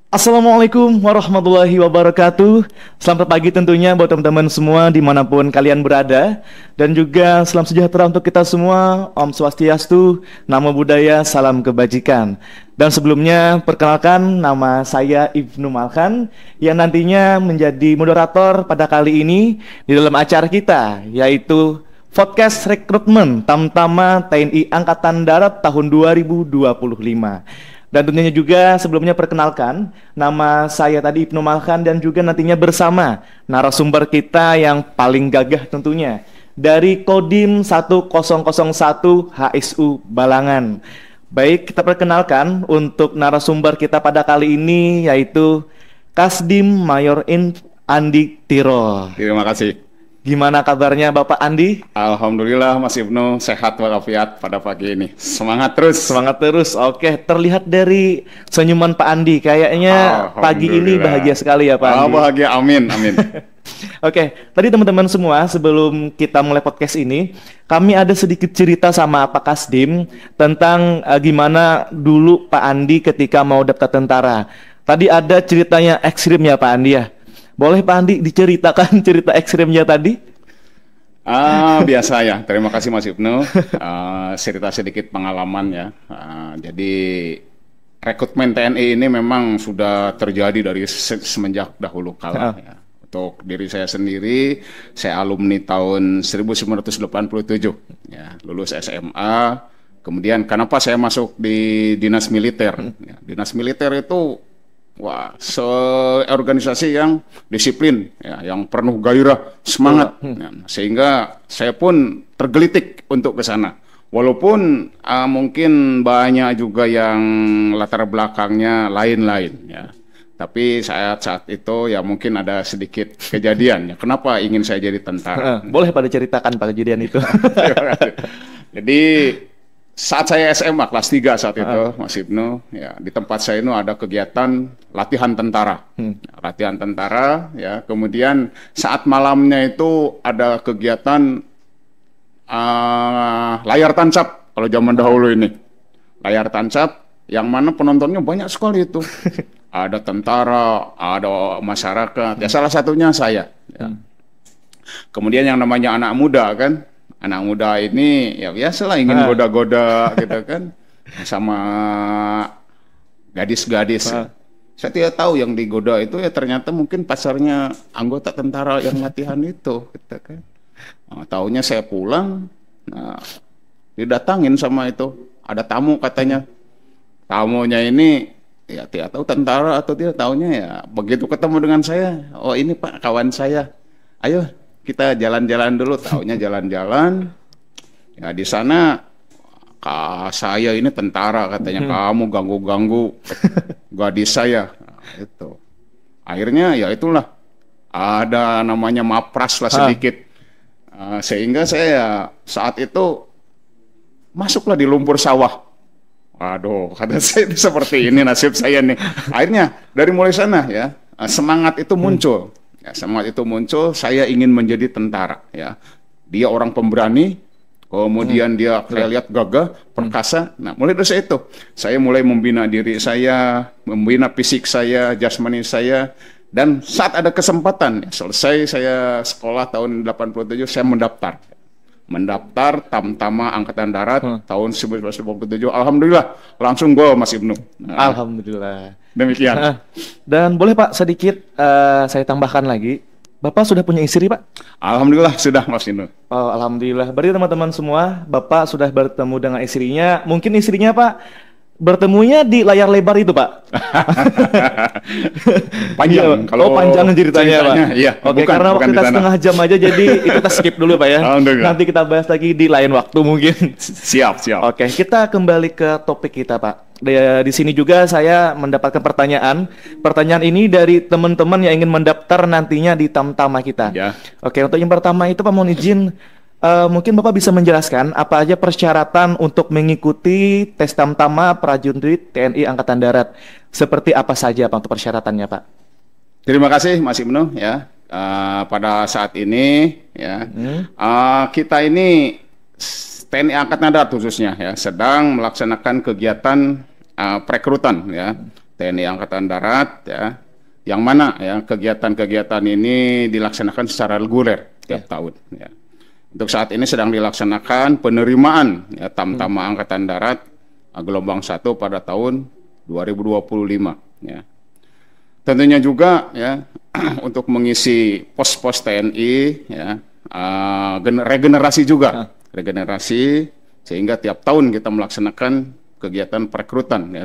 Assalamualaikum warahmatullahi wabarakatuh. Selamat pagi tentunya buat teman-teman semua dimanapun kalian berada. Dan juga salam sejahtera untuk kita semua. Om Swastiastu, Namo Buddhaya, Salam Kebajikan. Dan sebelumnya perkenalkan nama saya Ibnu Malkan yang nantinya menjadi moderator pada kali ini di dalam acara kita, yaitu Podcast Rekrutmen Tamtama TNI Angkatan Darat tahun 2025. Dan tentunya juga sebelumnya perkenalkan, nama saya tadi Ibnu Malkan dan juga nantinya bersama narasumber kita yang paling gagah tentunya dari Kodim 1001 HSU Balangan. Baik, kita perkenalkan untuk narasumber kita pada kali ini yaitu Kasdim Mayor Andi Tiro. Terima kasih. Gimana kabarnya Bapak Andi? Alhamdulillah Mas Ibnu sehat walafiat pada pagi ini. Semangat terus. Semangat terus. Oke, terlihat dari senyuman Pak Andi kayaknya pagi ini bahagia sekali ya Pak Andi. Bahagia, amin, amin. Oke, tadi teman-teman semua sebelum kita mulai podcast ini, kami ada sedikit cerita sama Pak Kasdim tentang gimana dulu Pak Andi ketika mau daftar tentara. Tadi ada ceritanya ekstrim ya Pak Andi ya. Boleh Pak Andi diceritakan cerita ekstrimnya tadi? Biasa ya. Terima kasih Mas Ibnu. Cerita sedikit pengalaman ya. Jadi rekrutmen TNI ini memang sudah terjadi dari semenjak dahulu kala. Ya. Untuk diri saya sendiri, saya alumni tahun 1987. Ya, lulus SMA. Kemudian kenapa saya masuk di dinas militer? Ya, dinas militer itu organisasi yang disiplin, ya, yang penuh gairah, semangat, ya, sehingga saya pun tergelitik untuk ke sana. Walaupun mungkin banyak juga yang latar belakangnya lain-lain, ya. Tapi saat itu ya mungkin ada sedikit kejadian. Ya, kenapa ingin saya jadi tentara? Boleh pada ceritakan Pak kejadian itu. Jadi saat saya SMA kelas 3 saat itu, Mas Ibnu, ya di tempat saya itu ada kegiatan latihan tentara. Latihan tentara, ya. Kemudian saat malamnya itu ada kegiatan layar tancap kalau zaman dahulu ini. Layar tancap yang mana penontonnya banyak sekali itu. Ada tentara, ada masyarakat. Ya salah satunya saya, ya. Kemudian yang namanya anak muda kan. Anak muda ini ya biasalah ingin goda-goda gitu kan sama gadis-gadis. Saya tidak tahu yang digoda itu ya ternyata mungkin pacarnya anggota tentara yang latihan itu gitu kan. Taunya saya pulang, didatangin sama itu. Ada tamu katanya. Tamunya ini ya tidak tahu tentara atau tidak, taunya ya begitu ketemu dengan saya, oh ini Pak kawan saya. Ayo kita jalan-jalan dulu, taunya jalan-jalan. Ya di sana saya ini tentara katanya, kamu ganggu-ganggu gadis saya. Nah, itu. Akhirnya ya itulah ada namanya mapras lah sedikit. Sehingga saya saat itu masuklah di lumpur sawah. Waduh, kata saya itu seperti ini nasib saya nih. Akhirnya dari mulai sana ya semangat itu muncul. Ya, semangat itu muncul, saya ingin menjadi tentara. Ya, dia orang pemberani, kemudian saya lihat gagah, perkasa. Nah, mulai dari itu, saya mulai membina diri saya, membina fisik saya, jasmani saya, dan saat ada kesempatan, ya, selesai saya sekolah tahun 87, saya mendaftar Tamtama Angkatan Darat tahun 1987. Alhamdulillah, langsung gol Mas Ibnu. Nah, Alhamdulillah. Demikian. Dan boleh Pak sedikit saya tambahkan lagi, Bapak sudah punya istri Pak? Alhamdulillah sudah Mas Ibnu. Oh, alhamdulillah. Berarti teman-teman semua, Bapak sudah bertemu dengan istrinya. Mungkin istrinya Pak bertemunya di layar lebar itu Pak? Panjang. Kalau panjang ceritanya Pak. Iya. Oke, karena waktu kita setengah jam aja, jadi itu kita skip dulu Pak ya. Nanti kita bahas lagi di lain waktu mungkin. Siap. Oke, kita kembali ke topik kita Pak. Di sini juga saya mendapatkan pertanyaan. Pertanyaan ini dari teman-teman yang ingin mendaftar nantinya di Tamtama kita. Ya. Oke, untuk yang pertama itu Pak mohon izin, mungkin Bapak bisa menjelaskan apa aja persyaratan untuk mengikuti tes Tamtama Prajurit TNI Angkatan Darat. Seperti apa saja Pak untuk persyaratannya Pak? Terima kasih Mas Ibnu ya. Pada saat ini ya kita ini TNI Angkatan Darat khususnya ya sedang melaksanakan kegiatan perekrutan ya TNI Angkatan Darat ya, yang mana ya kegiatan-kegiatan ini dilaksanakan secara reguler tiap tahun ya. Untuk saat ini sedang dilaksanakan penerimaan ya Tamtama Angkatan Darat gelombang 1 pada tahun 2025 ya. Tentunya juga ya untuk mengisi pos-pos TNI ya, regenerasi juga, regenerasi sehingga tiap tahun kita melaksanakan kegiatan perekrutan ya.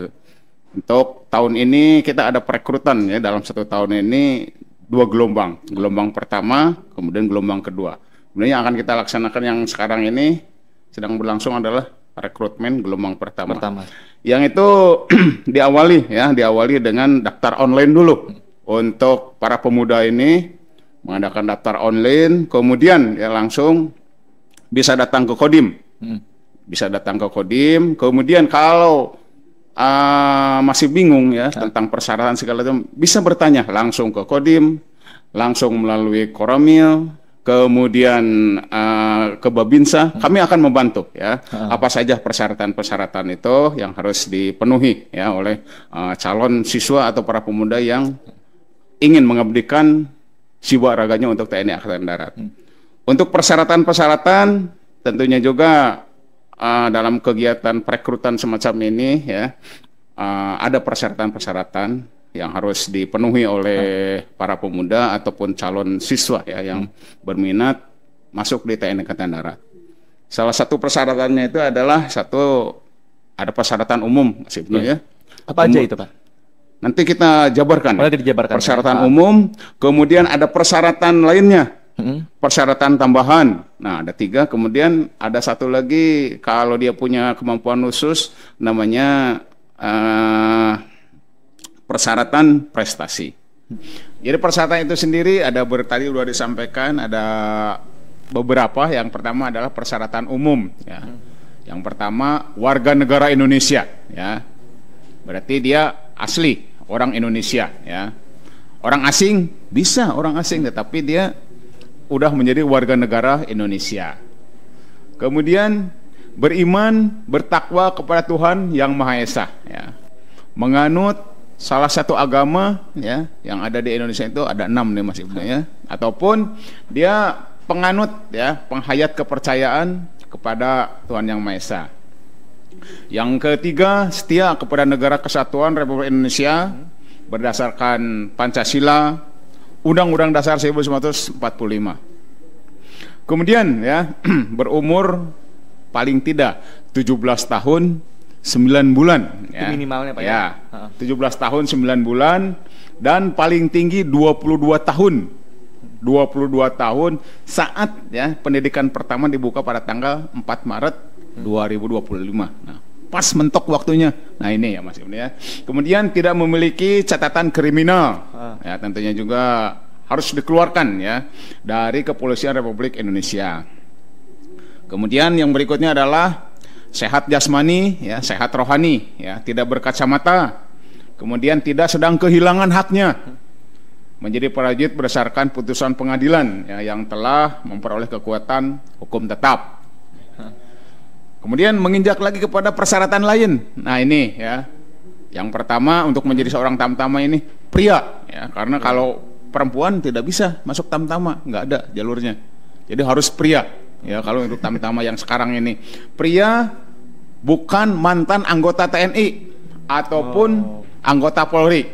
Untuk tahun ini kita ada perekrutan ya, dalam 1 tahun ini 2 gelombang. Gelombang pertama, kemudian gelombang kedua. Kemudian yang akan kita laksanakan yang sekarang ini sedang berlangsung adalah rekrutmen gelombang pertama. Yang itu diawali dengan daftar online dulu. Untuk para pemuda ini mengadakan daftar online, kemudian ya langsung bisa datang ke Kodim. Bisa datang ke Kodim, kemudian kalau masih bingung ya tentang persyaratan segala macam, bisa bertanya langsung ke Kodim, langsung melalui Koramil, kemudian ke Babinsa. Kami akan membantu ya apa saja persyaratan-persyaratan itu yang harus dipenuhi ya oleh calon siswa atau para pemuda yang ingin mengabdikan jiwa raganya untuk TNI Angkatan Darat. Untuk persyaratan-persyaratan tentunya juga dalam kegiatan perekrutan semacam ini ya ada persyaratan-persyaratan yang harus dipenuhi oleh para pemuda ataupun calon siswa ya yang berminat masuk di TNI Angkatan Darat. Salah satu persyaratannya itu adalah ada persyaratan umum, Mas Ibnu ya. Apa aja itu, Pak? Nanti kita jabarkan. Persyaratan umum, kemudian ada persyaratan lainnya. Persyaratan tambahan. Nah, ada 3. Kemudian ada satu lagi kalau dia punya kemampuan khusus namanya persyaratan prestasi. Jadi persyaratan itu sendiri tadi sudah disampaikan, ada beberapa. Yang pertama adalah persyaratan umum ya. Yang pertama warga negara Indonesia ya. Berarti dia asli orang Indonesia ya. Orang asing bisa orang asing tetapi dia udah menjadi warga negara Indonesia. Kemudian beriman, bertakwa kepada Tuhan yang Maha Esa ya. Menganut salah satu agama ya yang ada di Indonesia itu ada 6 nih Mas Ibnu ya. Ataupun dia penganut ya, penghayat kepercayaan kepada Tuhan yang Maha Esa. Yang ketiga, setia kepada Negara Kesatuan Republik Indonesia berdasarkan Pancasila, Undang-Undang Dasar 1945. Kemudian ya berumur paling tidak 17 tahun 9 bulan ya. Itu minimalnya Pak ya. 17 tahun 9 bulan dan paling tinggi 22 tahun. 22 tahun saat ya pendidikan pertama dibuka pada tanggal 4 Maret 2025. Nah, pas mentok waktunya. Nah, ini ya Mas Ibnu ya. Kemudian tidak memiliki catatan kriminal. Ya, tentunya juga harus dikeluarkan ya dari Kepolisian Republik Indonesia. Kemudian yang berikutnya adalah sehat jasmani ya, sehat rohani ya, tidak berkacamata. Kemudian tidak sedang kehilangan haknya. Menjadi prajurit berdasarkan putusan pengadilan ya, yang telah memperoleh kekuatan hukum tetap. Kemudian menginjak lagi kepada persyaratan lain. Nah, ini ya. Yang pertama untuk menjadi seorang tamtama ini pria ya, karena kalau perempuan tidak bisa masuk tamtama, nggak ada jalurnya. Jadi harus pria ya kalau untuk tamtama yang sekarang ini. Pria bukan mantan anggota TNI ataupun anggota Polri.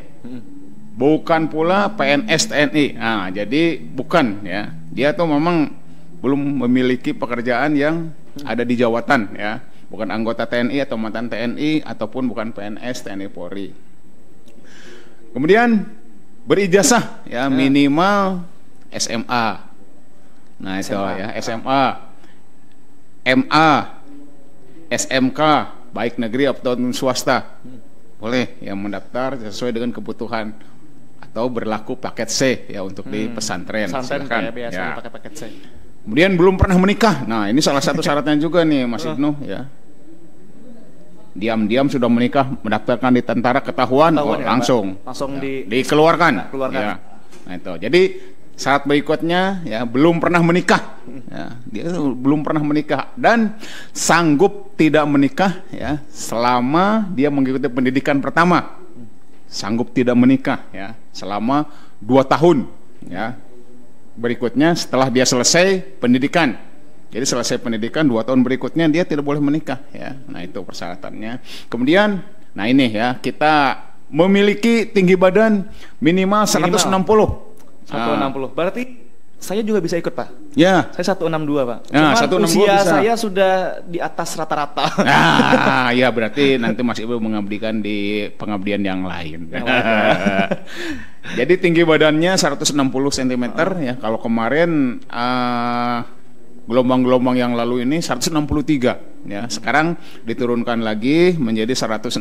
Bukan pula PNS TNI. Nah, jadi bukan ya. Dia tuh memang belum memiliki pekerjaan yang ada di jawatan ya. Bukan anggota TNI atau mantan TNI ataupun bukan PNS TNI Polri. Kemudian berijazah ya minimal SMA. Nah, itu ya, SMA, MA, SMK, baik negeri ataupun swasta. Boleh yang mendaftar sesuai dengan kebutuhan atau berlaku paket C ya untuk di pesantren. Pesantren biasanya pakai paket C. Kemudian belum pernah menikah. Nah, ini salah satu syaratnya juga nih Mas Ibnu ya. Diam-diam sudah menikah, mendaftarkan di tentara ketahuan ya, langsung ya, dikeluarkan. Ya. Nah, itu. Jadi syarat berikutnya ya belum pernah menikah. Ya, dia belum pernah menikah dan sanggup tidak menikah ya selama dia mengikuti pendidikan pertama. sanggup tidak menikah ya selama 2 tahun ya. Berikutnya setelah dia selesai pendidikan. Jadi selesai pendidikan 2 tahun berikutnya dia tidak boleh menikah ya. Nah, itu persyaratannya. Kemudian nah ini ya, kita memiliki tinggi badan minimal 160. 160. Berarti saya juga bisa ikut, Pak. Ya. Saya 162, Pak. Nah, Cuman 162 usia bisa. saya sudah di atas rata-rata. Ya berarti nanti Mas Ibu mengabdikan di pengabdian yang lain. Jadi tinggi badannya 160 cm ya. Kalau kemarin gelombang-gelombang yang lalu ini 163 ya. Sekarang diturunkan lagi menjadi 160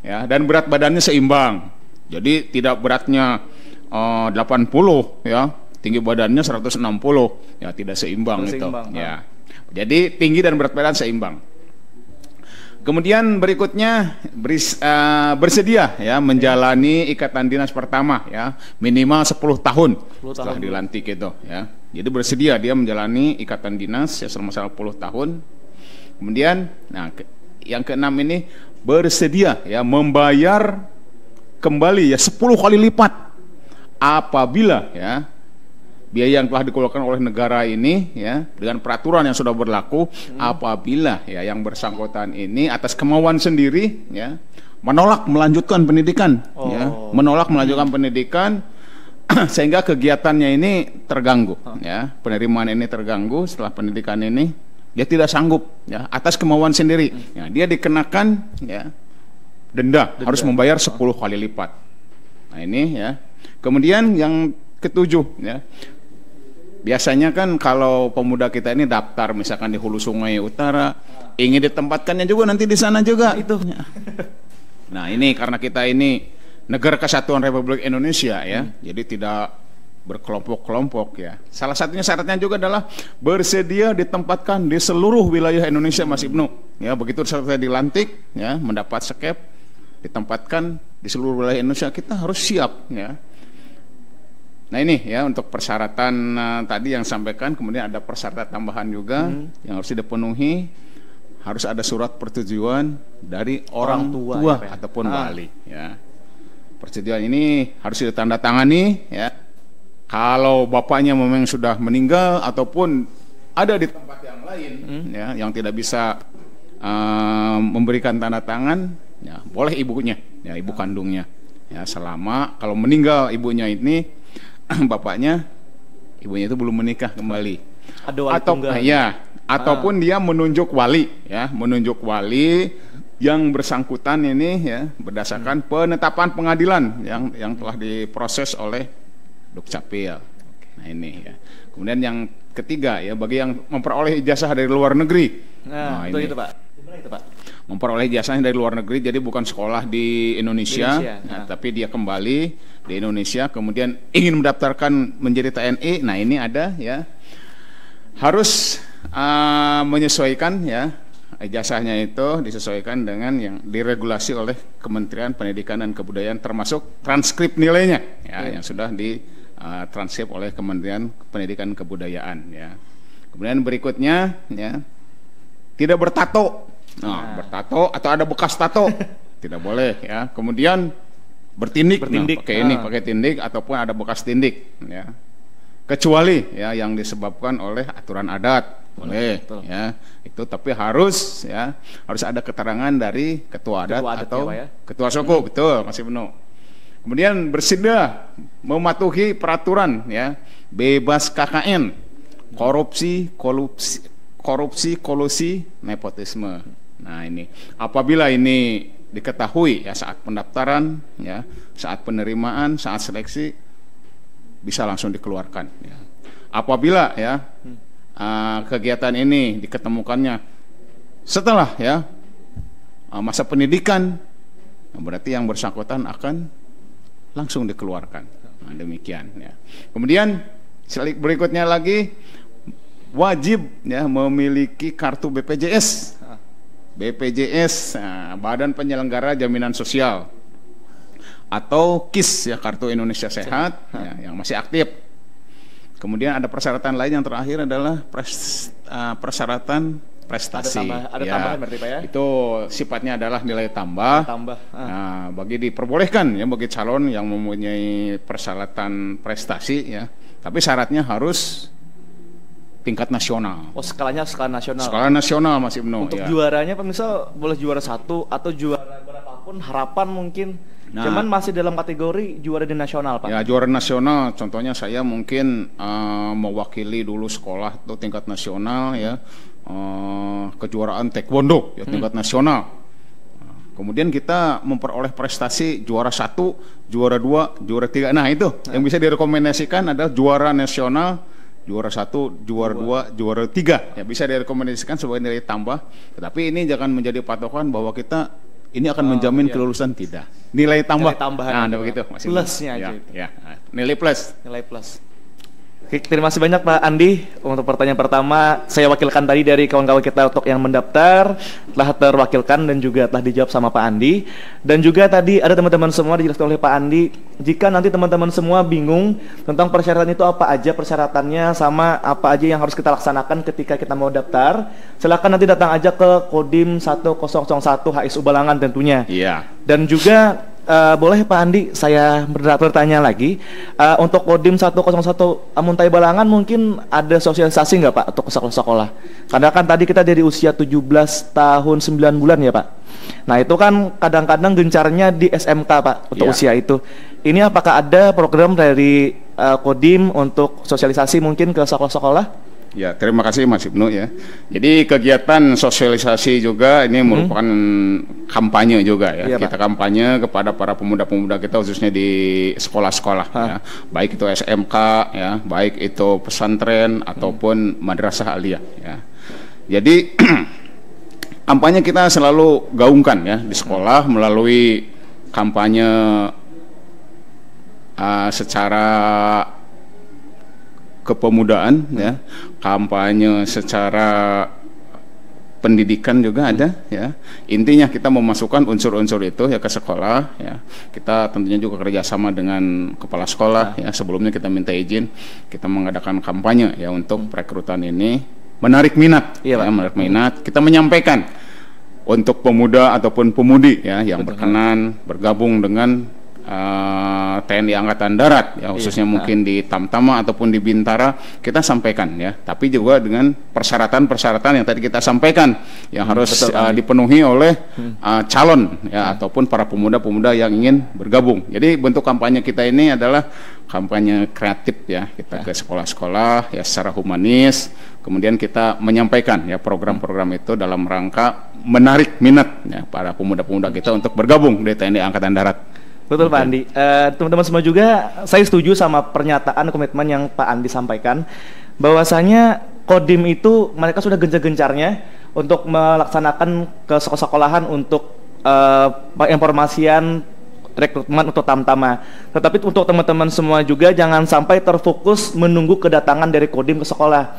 ya, dan berat badannya seimbang. Jadi tidak beratnya 80 ya, tinggi badannya 160 ya, tidak seimbang itu ya. Jadi tinggi dan berat badan seimbang. Kemudian berikutnya bersedia ya menjalani ikatan dinas pertama ya, minimal 10 tahun setelah dilantik itu ya. Jadi bersedia dia menjalani ikatan dinas ya selama 10 tahun. Kemudian nah yang keenam ini bersedia ya membayar kembali ya 10 kali lipat apabila ya biaya yang telah dikeluarkan oleh negara ini ya dengan peraturan yang sudah berlaku, apabila ya yang bersangkutan ini atas kemauan sendiri ya menolak melanjutkan pendidikan ya, menolak melanjutkan pendidikan sehingga kegiatannya ini terganggu ya, penerimaan ini terganggu setelah pendidikan ini, dia tidak sanggup ya atas kemauan sendiri ya, dia dikenakan ya denda harus membayar 10 kali lipat. Nah ini ya. Kemudian yang ketujuh ya, biasanya kan kalau pemuda kita ini daftar misalkan di Hulu Sungai Utara, ingin ditempatkannya juga nanti di sana juga itu. Nah ini karena kita ini negara kesatuan Republik Indonesia ya, jadi tidak berkelompok-kelompok ya. Salah satunya syaratnya juga adalah bersedia ditempatkan di seluruh wilayah Indonesia, Mas Ibnu. Ya begitu saya dilantik ya, mendapat skep, ditempatkan di seluruh wilayah Indonesia, kita harus siap ya. Nah ini ya untuk persyaratan tadi yang sampaikan. Kemudian ada persyaratan tambahan juga yang harus dipenuhi, harus ada surat persetujuan dari orang tua ya, ataupun wali ya. Persetujuan ini harus ditandatangani ya. Kalau bapaknya memang sudah meninggal ataupun ada di tempat yang lain ya, yang tidak bisa memberikan tanda tangan ya, boleh ibunya ya, ibu kandungnya ya, selama kalau meninggal ibunya ini bapaknya, ibunya itu belum menikah kembali. Ada wali tunggal. Ya, ataupun dia menunjuk wali ya, menunjuk wali yang bersangkutan ini ya berdasarkan penetapan pengadilan yang telah diproses oleh Dukcapil. Nah ini ya. Kemudian yang ketiga ya, bagi yang memperoleh ijazah dari luar negeri. Nah itu Pak. Gimana itu Pak? Memperoleh ijazahnya dari luar negeri, jadi bukan sekolah di Indonesia, nah, tapi dia kembali di Indonesia, kemudian ingin mendaftarkan menjadi TNI. Nah ini ada ya, harus menyesuaikan ya, ijazahnya itu disesuaikan dengan yang diregulasi oleh Kementerian Pendidikan dan Kebudayaan, termasuk transkrip nilainya ya, yang sudah ditranskrip oleh Kementerian Pendidikan dan Kebudayaan ya. Kemudian berikutnya ya, tidak bertato. Nah, bertato atau ada bekas tato tidak boleh ya. Kemudian bertindik. Nah, pakai tindik ataupun ada bekas tindik ya. Kecuali ya yang disebabkan oleh aturan adat boleh ya. Itu tapi harus ya, harus ada keterangan dari ketua adat atau ya, ketua suku, betul Mas Ibnu. Kemudian bersedia mematuhi peraturan ya, bebas KKN, korupsi, kolusi, nepotisme. Nah ini apabila ini diketahui ya saat pendaftaran ya, saat penerimaan, saat seleksi, bisa langsung dikeluarkan ya. Apabila ya kegiatan ini diketemukannya setelah ya masa pendidikan, berarti yang bersangkutan akan langsung dikeluarkan. Nah, demikian ya. Kemudian berikutnya lagi, wajib ya memiliki kartu BPJS. BPJS, Badan Penyelenggara Jaminan Sosial, atau KIS ya, Kartu Indonesia Sehat ya, yang masih aktif. Kemudian ada persyaratan lain yang terakhir adalah persyaratan prestasi. Ada tambahan berarti Pak ya? Itu sifatnya adalah nilai tambah. Nah, diperbolehkan ya bagi calon yang mempunyai persyaratan prestasi ya. Tapi syaratnya harus tingkat nasional. Oh, skalanya skala nasional. Skala nasional Mas Ibnu. Untuk ya. juaranya Pak misal boleh juara 1 atau juara berapapun, harapan mungkin. Nah, cuman masih dalam kategori juara di nasional Pak. Ya, juara nasional contohnya saya mungkin mewakili dulu sekolah atau tingkat nasional ya. Kejuaraan taekwondo ya tingkat nasional. Kemudian kita memperoleh prestasi juara 1, juara 2, juara 3. Nah, itu yang bisa direkomendasikan adalah juara nasional, juara 1, juara 2, juara 3. Ya bisa direkomendasikan sebagai nilai tambah. Tetapi ini jangan menjadi patokan bahwa kita ini akan menjamin kelulusan, tidak. Nilai tambah. Nilai tambahan. Nah, begitu. Plusnya aja. Ya. Nilai plus. Nilai plus. Oke, terima kasih banyak Pak Andi untuk pertanyaan pertama. Saya wakilkan tadi dari kawan-kawan kita untuk yang mendaftar, telah terwakilkan dan juga telah dijawab sama Pak Andi. Dan juga tadi ada teman-teman semua dijelaskan oleh Pak Andi. Jika nanti teman-teman semua bingung tentang persyaratan itu apa aja persyaratannya sama apa aja yang harus kita laksanakan ketika kita mau daftar, silakan nanti datang aja ke Kodim 1001 HSU Balangan tentunya. Iya. Dan juga boleh Pak Andi saya bertanya lagi, untuk Kodim 101 Amuntai Balangan mungkin ada sosialisasi nggak Pak untuk sekolah-sekolah? Karena kan tadi kita dari usia 17 tahun 9 bulan ya Pak. Nah itu kan kadang-kadang gencarnya di SMK Pak untuk usia itu. Ini apakah ada program dari Kodim untuk sosialisasi mungkin ke sekolah-sekolah? Ya, terima kasih Mas Ibnu ya. Jadi kegiatan sosialisasi juga ini merupakan kampanye juga ya. Kita kampanye kepada para pemuda-pemuda kita khususnya di sekolah-sekolah ya. Baik itu SMK ya, baik itu pesantren ataupun madrasah aliyah ya. Jadi kampanye kita selalu gaungkan ya di sekolah melalui kampanye secara kepemudaan ya, kampanye secara pendidikan juga ada ya. Intinya kita memasukkan unsur-unsur itu ya ke sekolah ya. Kita tentunya juga kerjasama dengan kepala sekolah ya. Sebelumnya kita minta izin, kita mengadakan kampanye ya untuk perekrutan ini, menarik minat ya, menarik minat. Kita menyampaikan untuk pemuda ataupun pemudi ya yang berkenan bergabung dengan TNI Angkatan Darat ya, khususnya mungkin di Tamtama ataupun di Bintara, kita sampaikan ya, tapi juga dengan persyaratan-persyaratan yang tadi kita sampaikan yang harus dipenuhi oleh calon ya ataupun para pemuda-pemuda yang ingin bergabung. Jadi bentuk kampanye kita ini adalah kampanye kreatif ya, kita ke sekolah-sekolah ya secara humanis, kemudian kita menyampaikan ya program-program itu dalam rangka menarik minat ya para pemuda-pemuda kita untuk bergabung di TNI Angkatan Darat. Betul Pak Andi. Teman-teman semua juga saya setuju sama pernyataan komitmen yang Pak Andi sampaikan, bahwasanya Kodim itu mereka sudah gencar-gencarnya untuk melaksanakan ke sekolah-sekolahan untuk informasian rekrutmen untuk Tamtama. Tetapi untuk teman-teman semua juga jangan sampai terfokus menunggu kedatangan dari Kodim ke sekolah.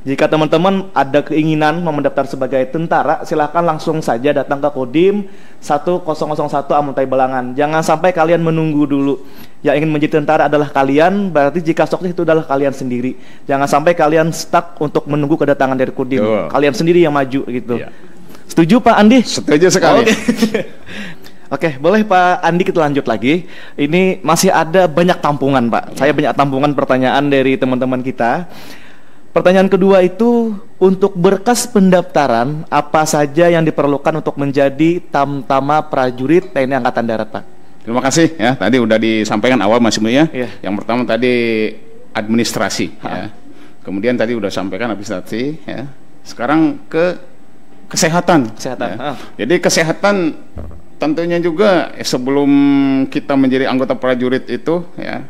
Jika teman-teman ada keinginan mau mendaftar sebagai tentara, silahkan langsung saja datang ke Kodim 1001 Amuntai Balangan. Jangan sampai kalian menunggu dulu. Yang ingin menjadi tentara adalah kalian, berarti jika sukses itu adalah kalian sendiri. Jangan sampai kalian stuck untuk menunggu kedatangan dari Kodim. Kalian sendiri yang maju gitu. Setuju Pak Andi? Setuju sekali. Oke, boleh Pak Andi kita lanjut lagi. Ini masih ada banyak tampungan Pak. Saya banyak tampungan pertanyaan dari teman-teman kita. Pertanyaan kedua itu, untuk berkas pendaftaran apa saja yang diperlukan untuk menjadi Tamtama prajurit TNI Angkatan Darat, Pak? Terima kasih ya. Tadi udah disampaikan awal Mas Ibnu ya. Yang pertama tadi administrasi ya. Kemudian tadi udah sampaikan administrasi ya. Sekarang ke kesehatan. Ya. Jadi kesehatan tentunya juga sebelum kita menjadi anggota prajurit itu ya,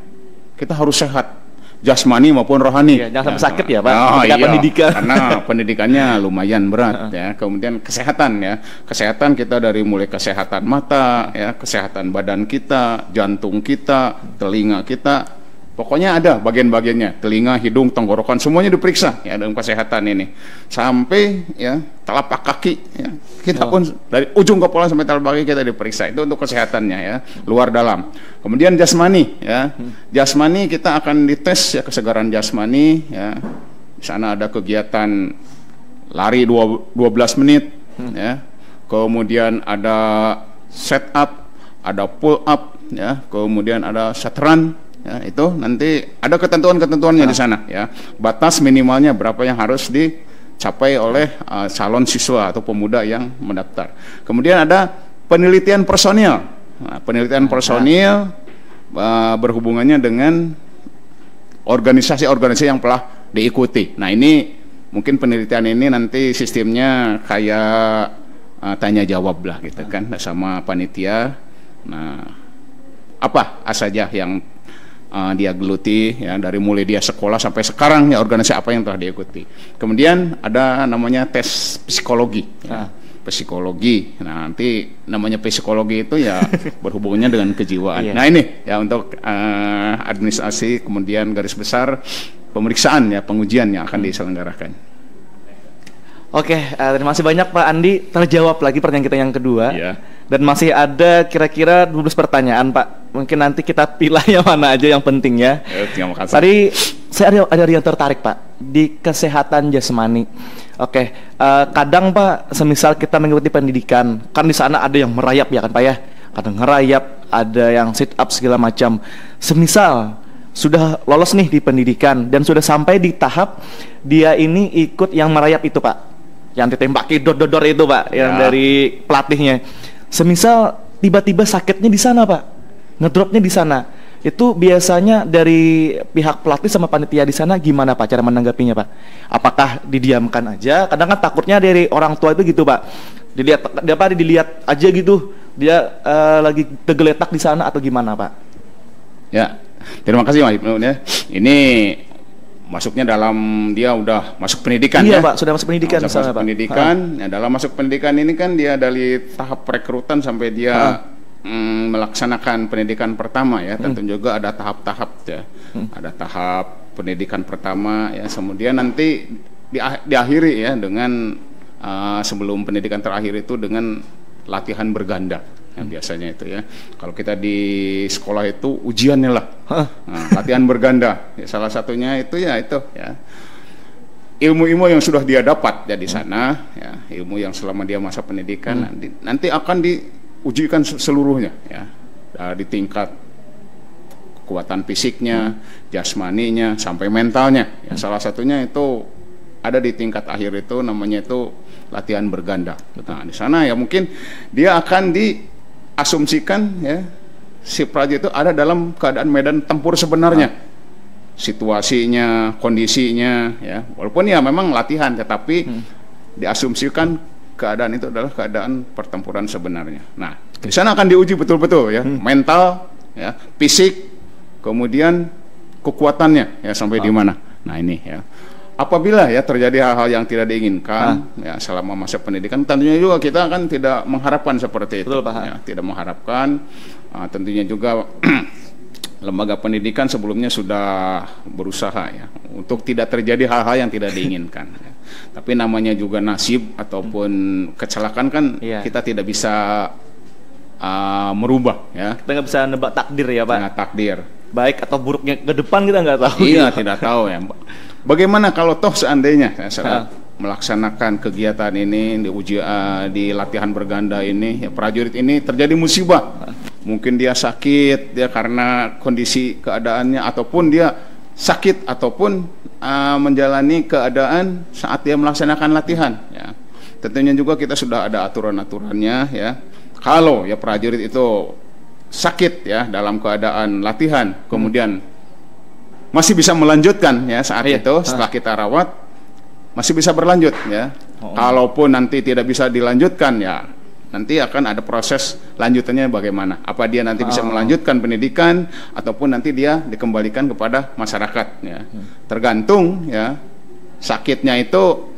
kita harus sehat. Jasmani maupun rohani. Jangan sampai sakit ya Pak. Pendidikan. Karena pendidikannya lumayan berat ya. Kemudian kesehatan ya. Kesehatan kita dari mulai kesehatan mata ya, kesehatan badan kita, jantung kita, telinga kita. Pokoknya ada bagian-bagiannya, telinga, hidung, tenggorokan, semuanya diperiksa ya dalam kesehatan ini. Sampai ya telapak kaki ya. Kita pun dari ujung kepala sampai telapak kaki kita diperiksa. Itu untuk kesehatannya ya, luar dalam. Kemudian jasmani ya. Jasmani kita akan dites ya kesegaran jasmani ya. Di sana ada kegiatan lari 12 menit, ya. Kemudian ada set up, ada pull up, ya. Kemudian ada set run, ya. Itu nanti ada ketentuan-ketentuannya di sana, ya. Batas minimalnya berapa yang harus dicapai oleh calon siswa atau pemuda yang mendaftar. Kemudian ada penelitian personil. Nah, penelitian personil berhubungannya dengan organisasi-organisasi yang telah diikuti. Nah, ini mungkin penelitian ini nanti sistemnya kayak tanya jawab lah gitu kan sama panitia. Nah, apa saja yang dia geluti ya dari mulai dia sekolah sampai sekarang ya organisasi apa yang telah diikuti. Kemudian ada namanya tes psikologi. Ya. Psikologi. Nah, nanti namanya psikologi itu ya berhubungannya dengan kejiwaan. Nah, ini ya untuk administrasi, kemudian garis besar pemeriksaan ya, pengujian yang akan diselenggarakan. Oke, terima kasih banyak Pak Andi. Terjawab lagi pertanyaan kita yang kedua. Dan masih ada kira-kira 12 pertanyaan Pak. Mungkin nanti kita pilih yang mana aja yang penting ya. Terima kasih. Tadi saya ada yang tertarik Pak di kesehatan jasmani. Oke, kadang Pak, semisal kita mengikuti pendidikan, kan di sana ada yang merayap ya kan Pak ya, kadang ngerayap, ada yang sit up segala macam. Semisal sudah lolos nih di pendidikan dan sudah sampai di tahap dia ini ikut yang merayap itu Pak, yang ditembaki dor-dor itu Pak, yang dari pelatihnya. Semisal tiba-tiba sakitnya di sana Pak, ngedropnya di sana. Itu biasanya dari pihak pelatih sama panitia di sana gimana Pak cara menanggapinya Pak? Apakah didiamkan aja? Kadang kan takutnya dari orang tua itu gitu Pak. Dilihat aja gitu. Dia lagi tergeletak di sana atau gimana Pak? Ya, terima kasih Pak Ibnu ya. Ini masuknya dalam dia udah masuk pendidikan ya? Iya Pak, sudah masuk pendidikan masuk Pak. Pendidikan. Ya, dalam masuk pendidikan ini kan dia dari tahap perekrutan sampai dia melaksanakan pendidikan pertama ya, tentu juga ada tahap-tahap ya. Ada tahap pendidikan pertama ya, kemudian nanti diakhiri ya dengan sebelum pendidikan terakhir itu dengan latihan berganda ya, biasanya itu ya. Kalau kita di sekolah itu ujiannya lah. Latihan berganda ya, salah satunya itu ya ilmu-ilmu yang sudah dia dapat ya di sana ya, ilmu yang selama dia masa pendidikan nanti akan diujikan seluruhnya ya, di tingkat kekuatan fisiknya, jasmaninya sampai mentalnya ya. Salah satunya itu ada di tingkat akhir itu namanya itu latihan berganda. Nah, di sana ya mungkin dia akan diasumsikan ya, si prajurit itu ada dalam keadaan medan tempur sebenarnya. Situasinya, kondisinya ya, walaupun ya memang latihan tetapi diasumsikan keadaan itu adalah keadaan pertempuran sebenarnya. Nah, di sana akan diuji betul-betul ya, mental ya, fisik, kemudian kekuatannya ya sampai di mana. Nah, ini ya. Apabila ya terjadi hal-hal yang tidak diinginkan ya selama masa pendidikan, tentunya juga kita kan tidak mengharapkan seperti itu. Betul, ya, tidak mengharapkan. Tentunya juga lembaga pendidikan sebelumnya sudah berusaha ya untuk tidak terjadi hal-hal yang tidak diinginkan. Ya. Tapi namanya juga nasib ataupun kecelakaan kan kita tidak bisa merubah ya. Kita nggak bisa nebak takdir ya Pak. Nah, takdir. Baik atau buruknya ke depan kita nggak tahu. Iya, tidak tahu ya. Bagaimana kalau toh seandainya saat melaksanakan kegiatan ini di latihan berganda ini ya, prajurit ini terjadi musibah, mungkin dia sakit dia karena kondisi keadaannya, ataupun dia sakit ataupun menjalani keadaan saat dia melaksanakan latihan ya. Tentunya juga kita sudah ada aturan-aturannya ya. Kalau ya prajurit itu sakit ya dalam keadaan latihan, kemudian masih bisa melanjutkan ya saat itu setelah kita rawat masih bisa berlanjut ya. Kalaupun nanti tidak bisa dilanjutkan ya nanti akan ada proses lanjutannya bagaimana. Apa dia nanti bisa melanjutkan pendidikan ataupun nanti dia dikembalikan kepada masyarakat ya. Tergantung ya sakitnya itu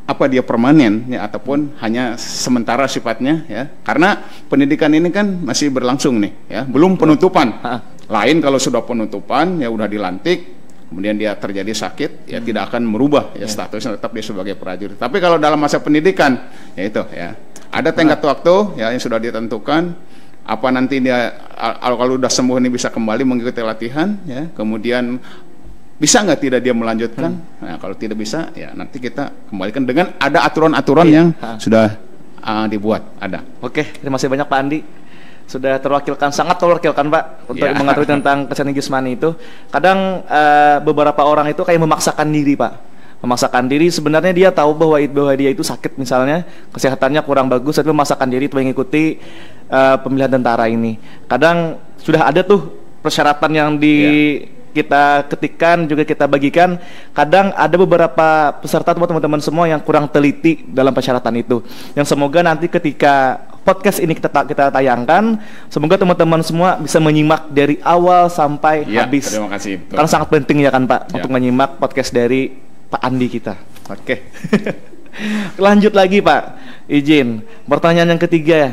apa dia permanen ya ataupun hanya sementara sifatnya ya. Karena pendidikan ini kan masih berlangsung nih ya, belum penutupan. Lain kalau sudah penutupan ya udah dilantik, kemudian dia terjadi sakit ya tidak akan merubah ya statusnya, tetap dia sebagai prajurit. Tapi kalau dalam masa pendidikan ya itu ya ada tenggat waktu ya yang sudah ditentukan, apa nanti dia kalau udah sembuh ini bisa kembali mengikuti latihan ya, kemudian bisa nggak tidak dia melanjutkan? Nah, kalau tidak bisa, ya nanti kita kembalikan dengan ada aturan-aturan yang sudah dibuat, ada. Oke, terima kasih banyak Pak Andi. Sudah terwakilkan, sangat terwakilkan Pak untuk mengetahui tentang kesehatan jasmani itu. Kadang beberapa orang itu kayak memaksakan diri Pak. Memaksakan diri, sebenarnya dia tahu bahwa dia itu sakit misalnya, kesehatannya kurang bagus, tapi memaksakan diri untuk mengikuti pemilihan tentara ini. Kadang sudah ada tuh persyaratan yang kita ketikkan, juga kita bagikan. Kadang ada beberapa peserta teman-teman semua yang kurang teliti dalam persyaratan itu. Yang semoga nanti ketika podcast ini kita tayangkan, semoga teman-teman semua bisa menyimak dari awal sampai habis. Terima kasih. Karena sangat penting ya kan Pak untuk menyimak podcast dari Pak Andi kita. Oke. Lanjut lagi Pak. Izin. Pertanyaan yang ketiga ya.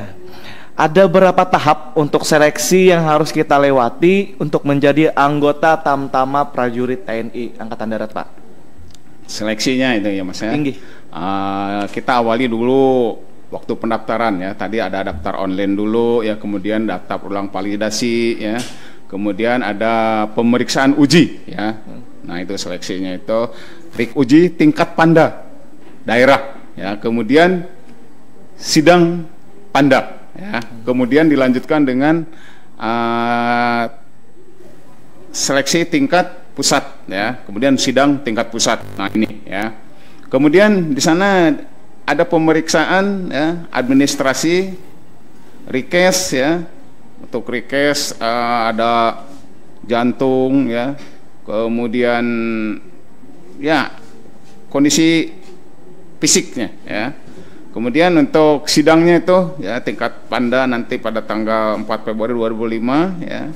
Ada berapa tahap untuk seleksi yang harus kita lewati untuk menjadi anggota Tamtama Prajurit TNI Angkatan Darat, Pak? Seleksinya itu ya Mas ya. Tinggi. Kita awali dulu waktu pendaftaran ya. Tadi ada daftar online dulu ya, kemudian daftar ulang validasi ya. Kemudian ada pemeriksaan uji ya. Nah, itu seleksinya itu RIK uji tingkat Panda daerah ya. Kemudian sidang Panda. Ya, kemudian dilanjutkan dengan seleksi tingkat pusat ya, kemudian sidang tingkat pusat. Nah ini ya, kemudian di sana ada pemeriksaan ya, administrasi, rikes ya, untuk rikes ada jantung ya, kemudian ya kondisi fisiknya ya. Kemudian untuk sidangnya itu ya tingkat Panda nanti pada tanggal 4 Februari 2005 ya.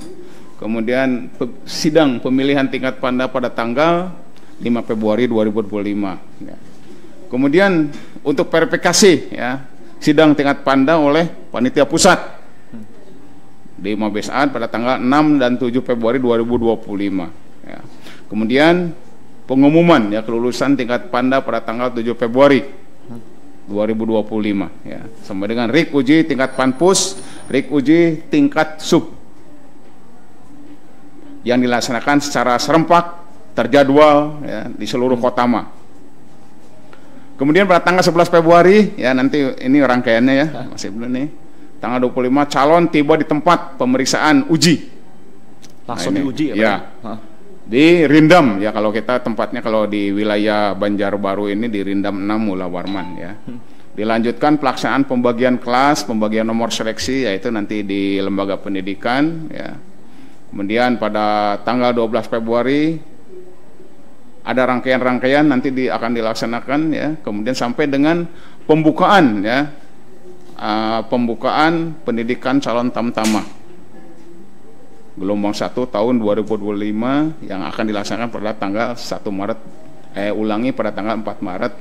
Kemudian sidang pemilihan tingkat Panda pada tanggal 5 Februari 2025 ya. Kemudian untuk verifikasi ya, sidang tingkat Panda oleh panitia pusat di Mabes AD pada tanggal 6 dan 7 Februari 2025 ya. Kemudian pengumuman ya kelulusan tingkat Panda pada tanggal 7 Februari 2025 ya, sama dengan RIK uji tingkat Panpus, RIK uji tingkat Sub yang dilaksanakan secara serempak, terjadwal ya, di seluruh Kotama. Kemudian pada tanggal 11 Februari ya, nanti ini rangkaiannya ya, masih belum nih. Tanggal 25 calon tiba di tempat pemeriksaan uji. Langsung diuji ya. Di Rindam ya, kalau kita tempatnya kalau di wilayah Banjarbaru ini di Rindam 6 Mula Warman ya. Dilanjutkan pelaksanaan pembagian kelas, pembagian nomor seleksi yaitu nanti di lembaga pendidikan ya. Kemudian pada tanggal 12 Februari ada rangkaian-rangkaian nanti akan dilaksanakan ya. Kemudian sampai dengan pembukaan ya, pembukaan pendidikan calon tamtama gelombang 1 tahun 2025 yang akan dilaksanakan pada tanggal 1 Maret pada tanggal 4 Maret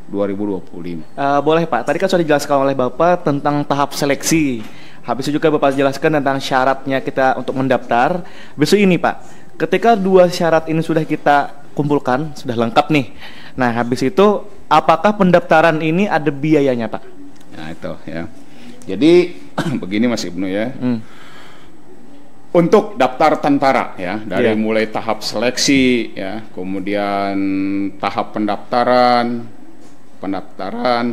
2025. Boleh Pak, tadi kan sudah dijelaskan oleh Bapak tentang tahap seleksi. Habis itu juga Bapak jelaskan tentang syaratnya kita untuk mendaftar. Besok ini Pak, ketika dua syarat ini sudah kita kumpulkan, sudah lengkap nih. Nah habis itu apakah pendaftaran ini ada biayanya Pak? Nah itu ya. Jadi begini Mas Ibnu ya. Untuk daftar tentara ya, dari mulai tahap seleksi ya, kemudian tahap pendaftaran,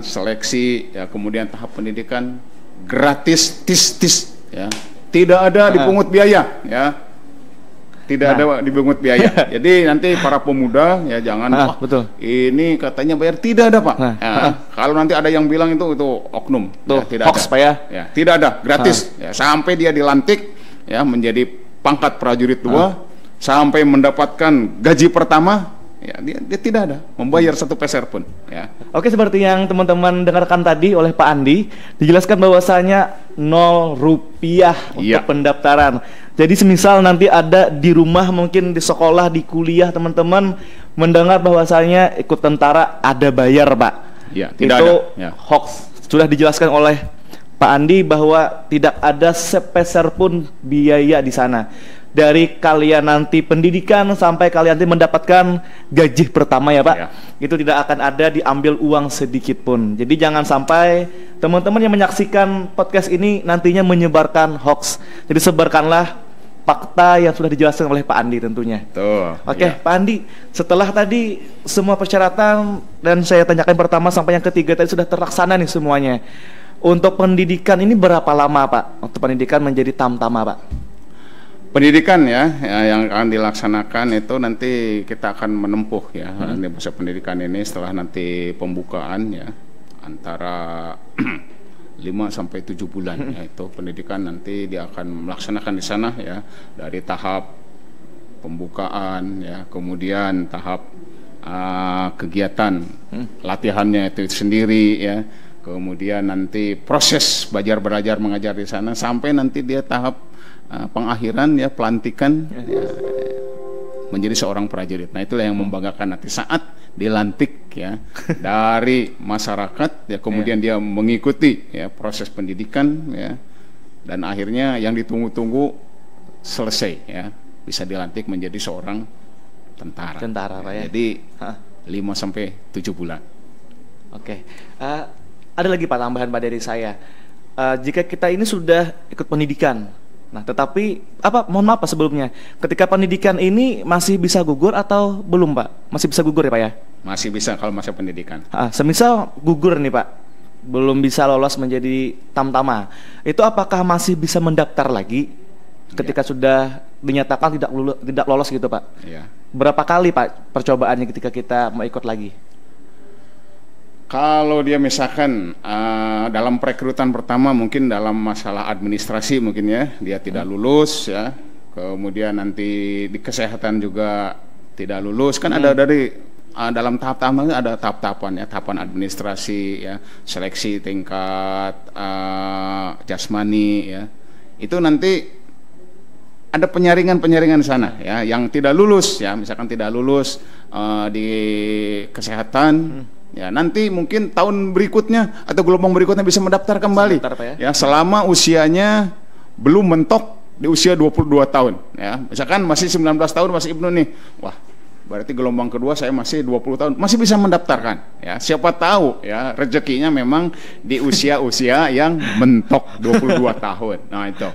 seleksi ya, kemudian tahap pendidikan gratis tis ya. Tidak ada dipungut biaya ya. Tidak ada dipungut biaya. Jadi nanti para pemuda ya jangan betul. Ini katanya bayar, tidak ada Pak. Kalau nanti ada yang bilang itu oknum. Tuh, ya, tidak hoax, ada. Pak ya. Ya, tidak ada, gratis ya, sampai dia dilantik ya menjadi pangkat prajurit 2 sampai mendapatkan gaji pertama ya, dia tidak ada membayar 1 peser pun ya. Oke, seperti yang teman-teman dengarkan tadi oleh Pak Andi, dijelaskan bahwasanya 0 rupiah untuk pendaftaran. Jadi semisal nanti ada di rumah, mungkin di sekolah, di kuliah, teman-teman mendengar bahwasanya ikut tentara ada bayar Pak. Ya, tidak itu ada. Ya. Hoax. Sudah dijelaskan oleh Pak Andi bahwa tidak ada sepeser pun biaya di sana. Dari kalian nanti pendidikan sampai kalian nanti mendapatkan gaji pertama ya Pak, itu tidak akan ada diambil uang sedikit pun. Jadi jangan sampai teman-teman yang menyaksikan podcast ini nantinya menyebarkan hoax. Jadi sebarkanlah fakta yang sudah dijelaskan oleh Pak Andi tentunya. Tuh. Oke, Ya. Pak Andi, setelah tadi semua persyaratan dan saya tanyakan pertama sampai yang ketiga tadi sudah terlaksana nih semuanya. Untuk pendidikan ini berapa lama, Pak? Untuk pendidikan menjadi tamtama, Pak? Pendidikan yang akan dilaksanakan itu nanti kita akan menempuh di masa pendidikan ini setelah nanti pembukaan antara 5 sampai 7 bulan itu pendidikan nanti dia akan melaksanakan di sana dari tahap pembukaan kemudian tahap kegiatan latihannya itu sendiri kemudian nanti proses belajar mengajar di sana sampai nanti dia tahap pengakhiran pelantikan menjadi seorang prajurit. Nah, itulah yang membanggakan nanti saat dilantik dari masyarakat kemudian dia mengikuti proses pendidikan dan akhirnya yang ditunggu-tunggu selesai bisa dilantik menjadi seorang tentara Pak ya. Jadi 5 sampai 7 bulan. Oke. Ada lagi Pak tambahan Pak dari saya. Jika kita ini sudah ikut pendidikan, nah, tetapi mohon maaf Pak sebelumnya, ketika pendidikan ini masih bisa gugur atau belum Pak? Masih bisa gugur ya Pak ya? Masih bisa kalau masa pendidikan. Semisal gugur nih Pak, belum bisa lolos menjadi tamtama, itu apakah masih bisa mendaftar lagi ketika sudah dinyatakan tidak lolos gitu Pak? Iya. Berapa kali Pak percobaannya ketika kita mau ikut lagi? Kalau dia misalkan dalam perekrutan pertama mungkin dalam masalah administrasi mungkin dia tidak lulus kemudian nanti di kesehatan juga tidak lulus kan ada dari dalam tahap-tahap ada tahap-tahapan tahapan administrasi seleksi tingkat jasmani itu nanti ada penyaringan di sana yang tidak lulus misalkan tidak lulus di kesehatan nanti mungkin tahun berikutnya atau gelombang berikutnya bisa mendaftar kembali selama usianya belum mentok di usia 22 tahun misalkan masih 19 tahun masih Ibnu nih, wah berarti gelombang kedua saya masih 20 tahun masih bisa mendaftarkan siapa tahu rezekinya memang di usia-usia yang mentok 22 tahun. Nah itu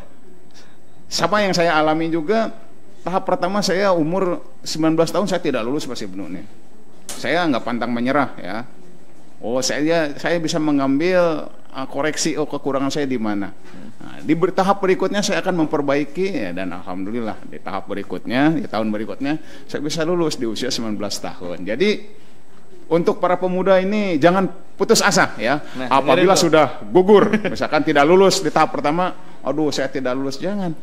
sama yang saya alami juga. Tahap pertama saya umur 19 tahun saya tidak lulus Mas Ibnu nih. Saya nggak pantang menyerah saya bisa mengambil koreksi kekurangan saya di mana. Nah, di tahap berikutnya saya akan memperbaiki dan alhamdulillah di tahap berikutnya di tahun berikutnya saya bisa lulus di usia 19 tahun. Jadi untuk para pemuda ini jangan putus asa apabila sudah gugur misalkan tidak lulus di tahap pertama, aduh saya tidak lulus, jangan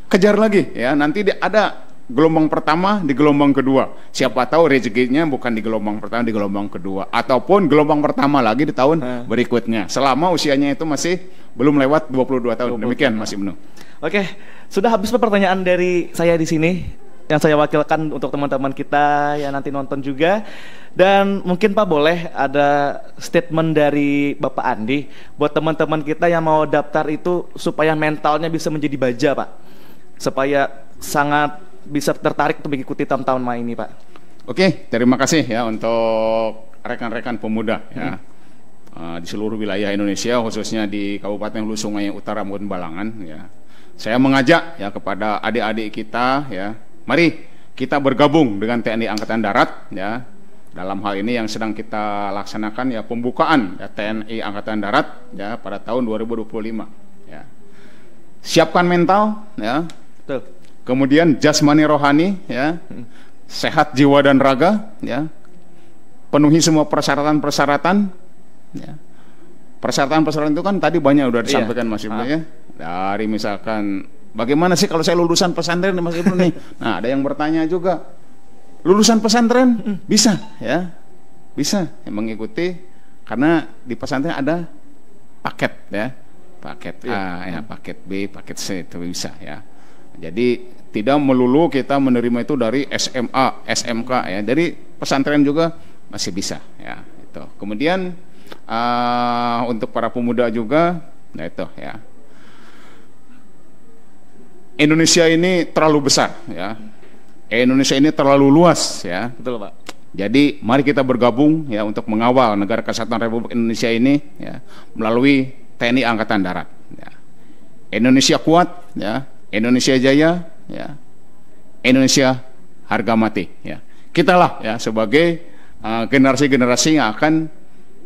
kejar lagi nanti ada gelombang pertama di gelombang kedua. Siapa tahu rezekinya bukan di gelombang pertama, di gelombang kedua, ataupun gelombang pertama lagi di tahun berikutnya. Selama usianya itu masih belum lewat 22 tahun. Demikian Mas Ibnu. Oke, sudah habis pertanyaan dari saya di sini yang saya wakilkan untuk teman-teman kita yang nanti nonton juga. Dan mungkin Pak boleh ada statement dari Bapak Andi buat teman-teman kita yang mau daftar itu supaya mentalnya bisa menjadi baja Pak, supaya sangat bisa tertarik untuk mengikuti tamtama ini Pak. Oke, terima kasih untuk rekan-rekan pemuda di seluruh wilayah Indonesia khususnya di Kabupaten Hulu Sungai Utara maupun Balangan Saya mengajak kepada adik-adik kita mari kita bergabung dengan TNI Angkatan Darat dalam hal ini yang sedang kita laksanakan pembukaan TNI Angkatan Darat pada tahun 2025 Siapkan mental Betul. Kemudian jasmani rohani sehat jiwa dan raga penuhi semua persyaratan persyaratan itu kan tadi banyak udah disampaikan Mas Ibnu dari misalkan bagaimana sih kalau saya lulusan pesantren Mas Ibnu nih. Nah ada yang bertanya juga lulusan pesantren bisa bisa mengikuti karena di pesantren ada paket paket A paket B paket C itu bisa Jadi tidak melulu kita menerima itu dari SMA, SMK Dari pesantren juga masih bisa itu. Kemudian untuk para pemuda juga itu Indonesia ini terlalu besar Indonesia ini terlalu luas Betul Pak. Jadi mari kita bergabung untuk mengawal negara kesatuan Republik Indonesia ini melalui TNI Angkatan Darat Indonesia kuat Indonesia jaya ya, Indonesia harga mati. Ya, kitalah ya sebagai generasi-generasi yang akan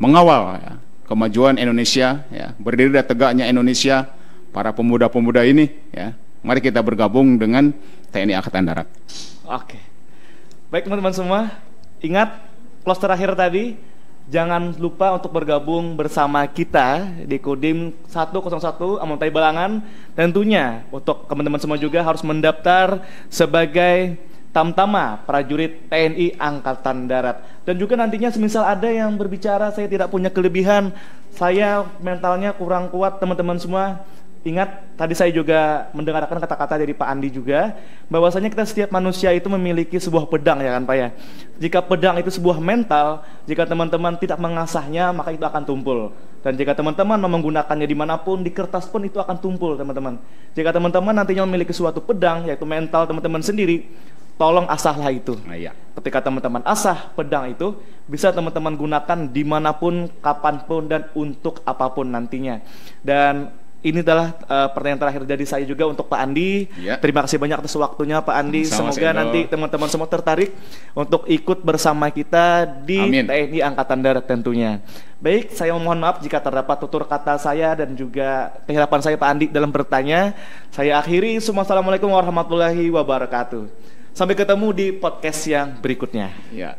mengawal ya, kemajuan Indonesia, ya, berdiri dan tegaknya Indonesia. Para pemuda-pemuda ini, ya, mari kita bergabung dengan TNI Angkatan Darat. Oke, baik teman-teman semua, ingat close terakhir tadi, jangan lupa untuk bergabung bersama kita di Kodim 101 Amuntai Balangan. Tentunya untuk teman-teman semua juga harus mendaftar sebagai Tamtama prajurit TNI Angkatan Darat. Dan juga nantinya semisal ada yang berbicara saya tidak punya kelebihan, saya mentalnya kurang kuat, teman-teman semua ingat, tadi saya juga mendengarkan kata-kata dari Pak Andi juga, bahwasanya kita setiap manusia itu memiliki sebuah pedang, ya kan Pak ya. Jika pedang itu sebuah mental, jika teman-teman tidak mengasahnya, maka itu akan tumpul. Dan jika teman-teman mau menggunakannya dimanapun, di kertas pun itu akan tumpul, teman-teman. Jika teman-teman nantinya memiliki suatu pedang, yaitu mental teman-teman sendiri, tolong asahlah itu. Iya. Ketika teman-teman asah pedang itu, bisa teman-teman gunakan dimanapun, kapanpun, dan untuk apapun nantinya. Dan ini adalah pertanyaan terakhir dari saya juga untuk Pak Andi. Ya. Terima kasih banyak atas waktunya Pak Andi. Semoga nanti teman-teman semua tertarik untuk ikut bersama kita di TNI Angkatan Darat tentunya. Baik, saya mohon maaf jika terdapat tutur kata saya dan juga kehilafan saya Pak Andi dalam bertanya. Saya akhiri. Assalamualaikum warahmatullahi wabarakatuh. Sampai ketemu di podcast yang berikutnya. Ya.